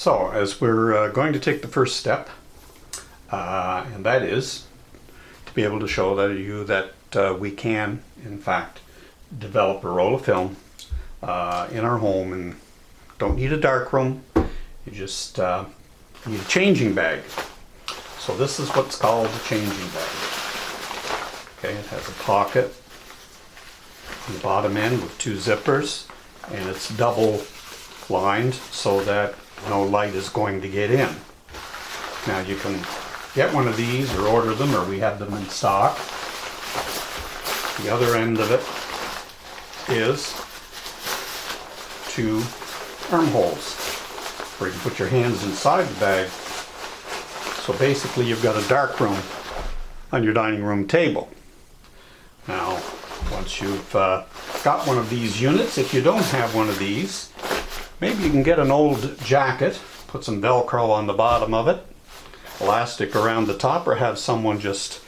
So as we're going to take the first step, and that is to be able to show that we can, in fact, develop a roll of film in our home, and don't need a dark room. You just need a changing bag. So this is what's called a changing bag. Okay, it has a pocket on the bottom end with two zippers, and it's double lined so that no light is going to get in. Now you can get one of these or order them, or we have them in stock. The other end of it is two armholes where you can put your hands inside the bag. So basically you've got a dark room on your dining room table. Now once you've got one of these units, if you don't have one of these, maybe you can get an old jacket, put some Velcro on the bottom of it, elastic around the top, or have someone just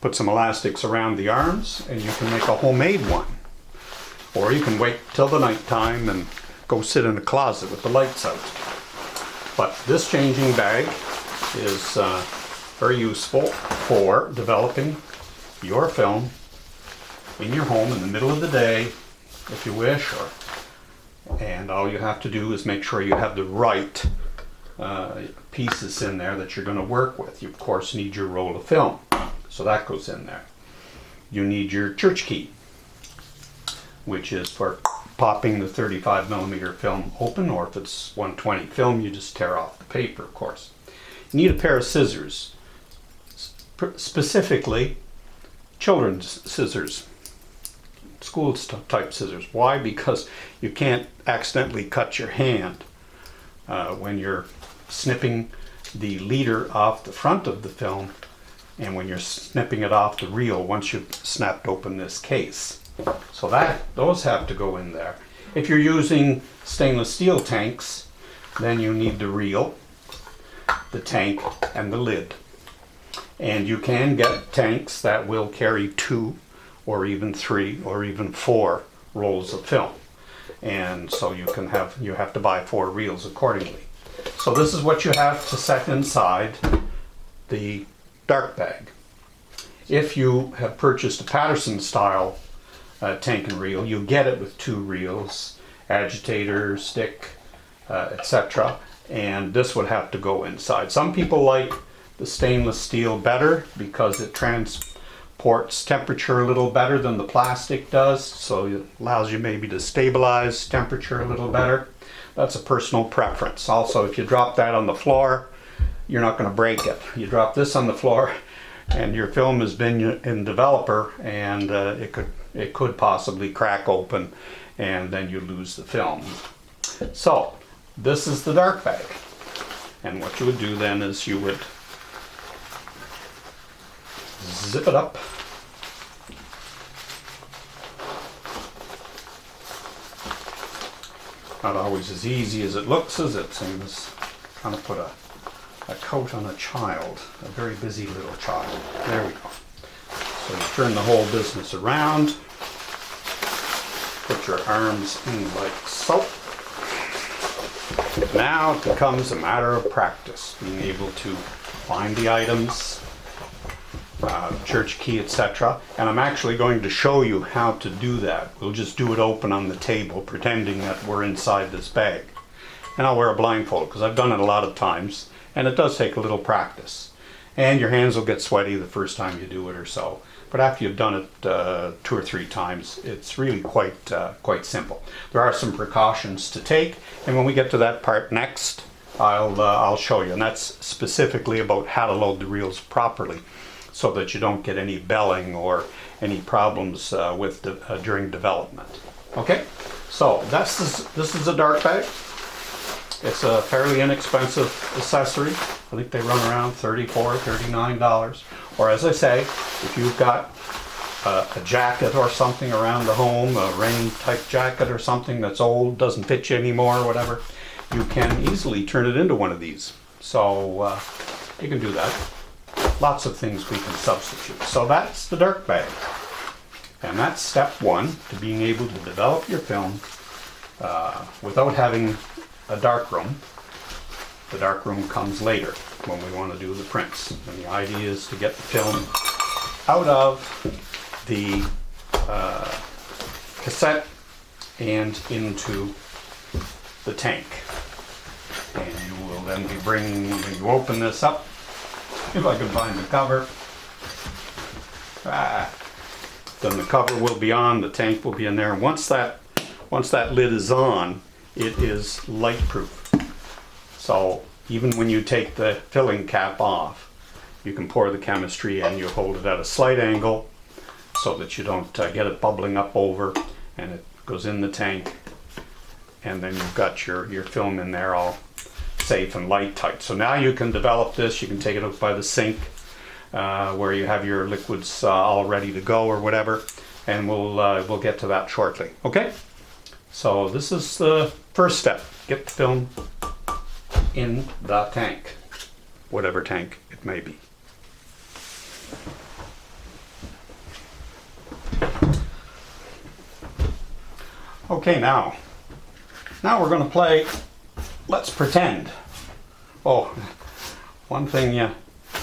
put some elastics around the arms, and you can make a homemade one. Or you can wait till the night time and go sit in a closet with the lights out. But this changing bag is very useful for developing your film in your home in the middle of the day, if you wish, and all you have to do is make sure you have the right pieces in there that you're going to work with. You of course need your roll of film, so that goes in there. You need your church key, which is for popping the 35mm film open, or if it's 120 film, you just tear off the paper, of course. You need a pair of scissors, specifically children's scissors, school type scissors. Why? Because you can't accidentally cut your hand when you're snipping the leader off the front of the film, and when you're snipping it off the reel once you've snapped open this case. So those have to go in there. If you're using stainless steel tanks, then you need the reel, the tank, and the lid. And you can get tanks that will carry 2 or even 3 or even 4 rolls of film. And so you have to buy 4 reels accordingly. So this is what you have to set inside the dark bag. If you have purchased a Patterson style tank and reel, you get it with 2 reels, agitator, stick, etc. And this would have to go inside. Some people like the stainless steel better because it transports temperature a little better than the plastic does, so it allows you maybe to stabilize temperature a little better. That's a personal preference. Also, if you drop that on the floor, you're not going to break it. You drop this on the floor and your film has been in developer, and it could possibly crack open, and then you lose the film. So this is the dark bag, and what you would do then is you would zip it up, not always as easy as it looks, as it seems. Trying to put a coat on a child, a very busy little child. There we go. So you turn the whole business around, put your arms in like so. Now it becomes a matter of practice, being able to find the items, church key, etc. And I'm actually going to show you how to do that. We'll just do it open on the table, pretending that we're inside this bag. And I'll wear a blindfold because I've done it a lot of times, and it does take a little practice. And your hands will get sweaty the first time you do it or so. But after you've done it 2 or 3 times, it's really quite simple. There are some precautions to take, and when we get to that part next, I'll show you. And that's specifically about how to load the reels properly, so that you don't get any belling or any problems during development. Okay, so this is a dark bag. It's a fairly inexpensive accessory. I think they run around $34, $39. Or as I say, if you've got a jacket or something around the home, a rain type jacket or something that's old, doesn't fit you anymore or whatever, you can easily turn it into one of these. So you can do that. Lots of things we can substitute. So that's the dark bag. And that's step 1 to being able to develop your film without having a dark room The darkroom comes later when we want to do the prints. And the idea is to get the film out of the cassette and into the tank. And you will then be bringing, when you open this up, if I can find the cover, then the cover will be on, the tank will be in there. And once that lid is on, it is light proof. So even when you take the filling cap off, you can pour the chemistry and you hold it at a slight angle so that you don't get it bubbling up over, and it goes in the tank, and then you've got your film in there all safe and light tight. So now you can develop this. You can take it out by the sink where you have your liquids all ready to go or whatever, and we'll get to that shortly. Okay, so this is the first step. Get the film in the tank, whatever tank it may be. Okay, now we're going to play Let's Pretend. Oh, one thing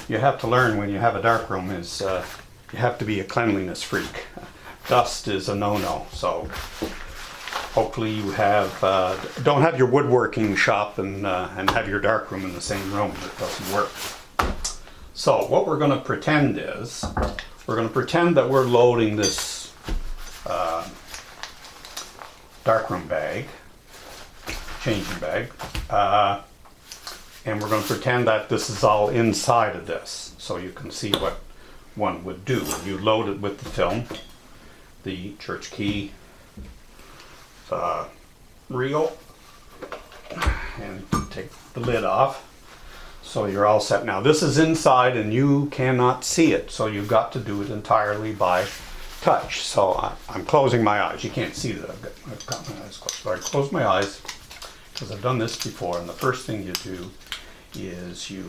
you have to learn when you have a darkroom is you have to be a cleanliness freak. Dust is a no-no, so hopefully you don't have your woodworking shop and have your darkroom in the same room. It doesn't work. So what we're going to pretend is, we're going to pretend that we're loading this darkroom bag, changing bag, and we're going to pretend that this is all inside of this, so you can see what one would do. You load it with the film, the church key, reel, and take the lid off. So you're all set. Now this is inside and you cannot see it, so you've got to do it entirely by touch. So I'm closing my eyes. You can't see that I've got my eyes closed. So I close my eyes because I've done this before, and the first thing you do is you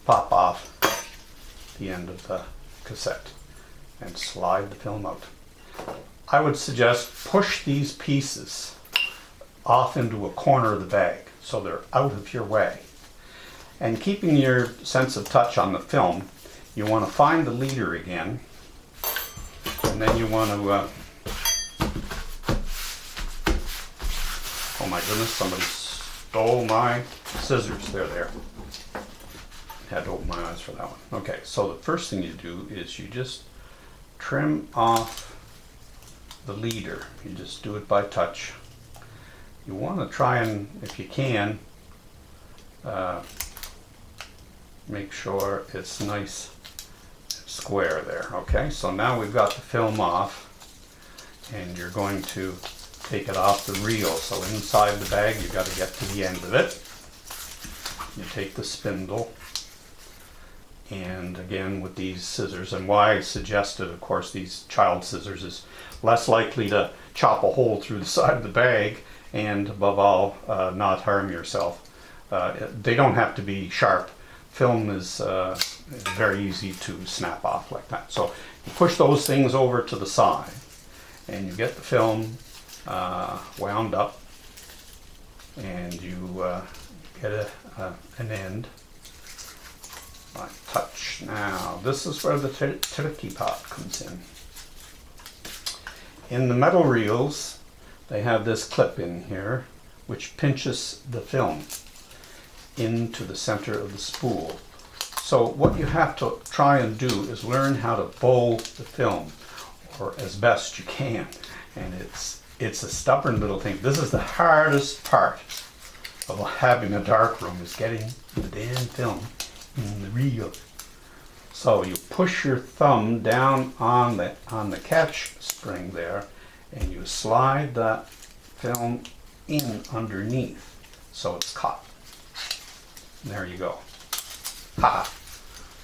pop off the end of the cassette and slide the film out. I would suggest push these pieces off into a corner of the bag so they're out of your way. And keeping your sense of touch on the film, you want to find the leader again, and then you want to oh my goodness, somebody stole my scissors. They're there. Had to open my eyes for that one. Okay, so the first thing you do is you just trim off the leader. You just do it by touch. You want to try and, if you can, make sure it's nice and square there. Okay, so now we've got the film off, and you're going to take it off the reel. So inside the bag, you've got to get to the end of it. You take the spindle, and again with these scissors, and why I suggested, of course, these child scissors is less likely to chop a hole through the side of the bag, and above all, not harm yourself. They don't have to be sharp. Film is very easy to snap off like that. So you push those things over to the side, and you get the film wound up, and you get an end by touch. Now this is where the tricky part comes in. In the metal reels, they have this clip in here which pinches the film into the center of the spool. So what you have to try and do is learn how to bowl the film, or as best you can. And it's a stubborn little thing. This is the hardest part of having a darkroom, is getting the damn film in the reel. So you push your thumb down on the catch spring there, and you slide that film in underneath so it's caught. And there you go. Ha!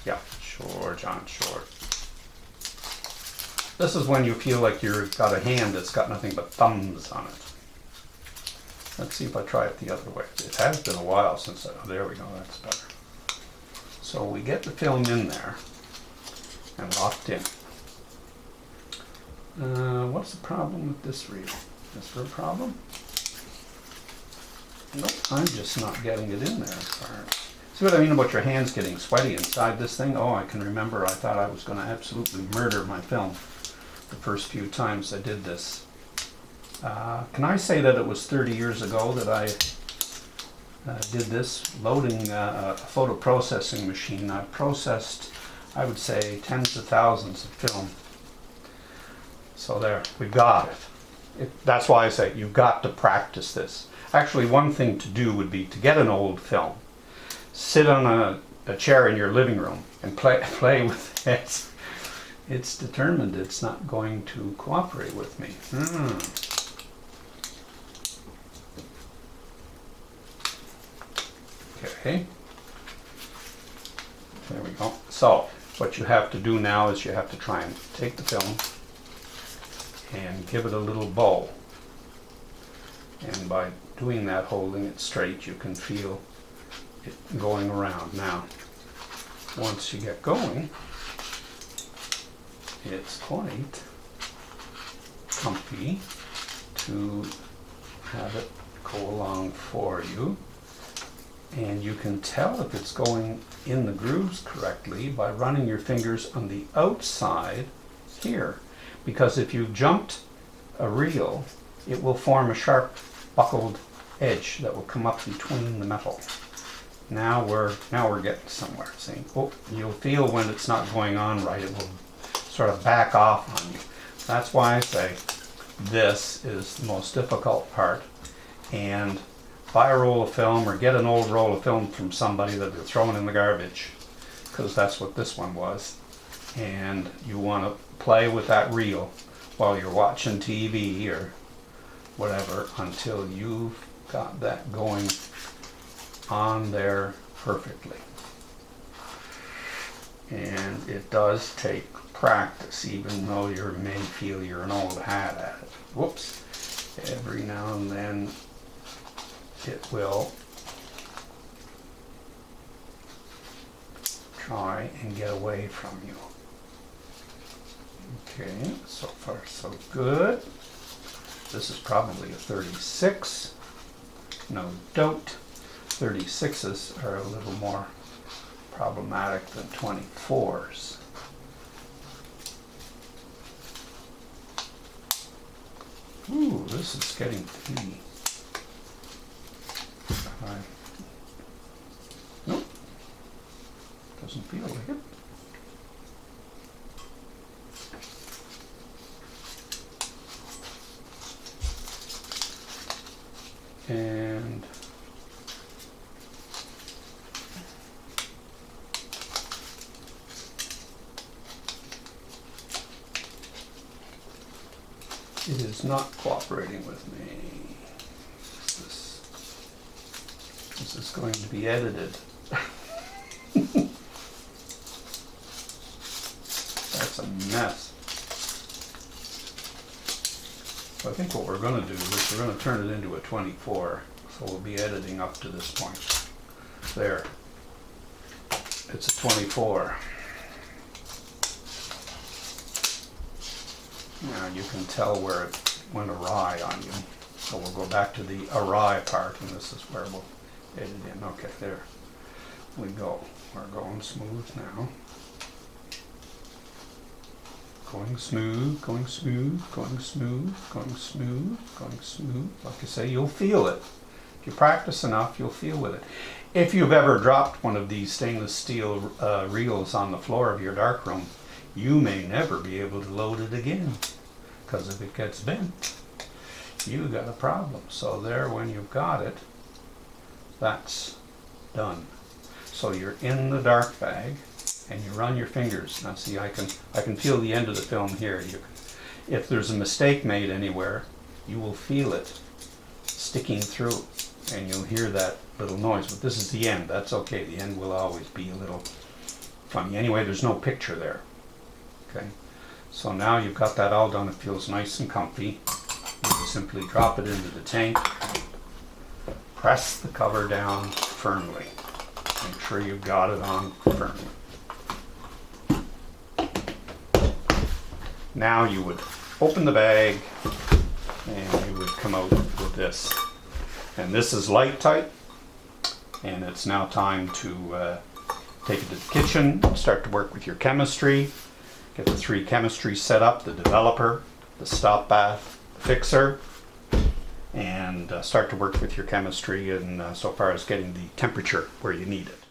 Yeah, sure, John, sure. This is when you feel like you've got a hand that's got nothing but thumbs on it. Let's see if I try it the other way. It has been a while since there we go, that's better. So we get the film in there and locked in. What's the problem with this reel? Is there a problem? Nope, I'm just not getting it in there. See what I mean about your hands getting sweaty inside this thing? Oh, I can remember I thought I was going to absolutely murder my film the first few times I did this. Can I say that it was 30 years ago that I did this, loading a photo processing machine? I processed, I would say, tens of thousands of film. So there, we've got it. That's why I say you've got to practice this. Actually, one thing to do would be to get an old film, sit on a chair in your living room and play with it. It's determined it's not going to cooperate with me. Okay, there we go. So what you have to do now is you have to try and take the film and give it a little bow. And by doing that, holding it straight, you can feel it going around. Now, once you get going, it's quite comfy to have it go along for you. And you can tell if it's going in the grooves correctly by running your fingers on the outside here. Because if you've jumped a reel, it will form a sharp buckled edge that will come up between the metal. Now we're getting somewhere. See? Oh, you'll feel when it's not going on right, it will sort of back off on you. That's why I say this is the most difficult part. And buy a roll of film or get an old roll of film from somebody that they're throwing in the garbage, because that's what this one was. And you want to play with that reel while you're watching TV or whatever until you've got that going on there perfectly. And it does take practice, even though you may feel you're an old hat at it. Whoops. Every now and then it will try and get away from you. Okay, so far so good. This is probably a 36, no doubt. 36s are a little more problematic than 24s. Ooh, this is getting to be. Nope, doesn't feel like it. And it is not cooperating with me. This is going to be edited. That's a mess. So I think what we're going to do is we're going to turn it into a 24. So we'll be editing up to this point. There. It's a 24. Now you can tell where it went awry on you. So we'll go back to the awry part, and this is where we'll edit in. Okay, there we go. We're going smooth now. Going smooth, going smooth, going smooth, going smooth, going smooth. Like I say, you'll feel it. If you practice enough, you'll feel with it. If you've ever dropped one of these stainless steel reels on the floor of your darkroom, you may never be able to load it again, because if it gets bent, you got a problem. So there, when you've got it, that's done. So you're in the dark bag and you run your fingers. Now see, I can feel the end of the film here. If there's a mistake made anywhere, you will feel it sticking through and you'll hear that little noise. But this is the end. That's okay. The end will always be a little funny. Anyway, there's no picture there. Okay. So now you've got that all done. It feels nice and comfy. You simply drop it into the tank. Press the cover down firmly. Make sure you've got it on firmly. Now you would open the bag and you would come out with this. And this is light type. And it's now time to take it to the kitchen, start to work with your chemistry, get the 3 chemistries set up, the developer, the stop bath, the fixer, and start to work with your chemistry and so far as getting the temperature where you need it.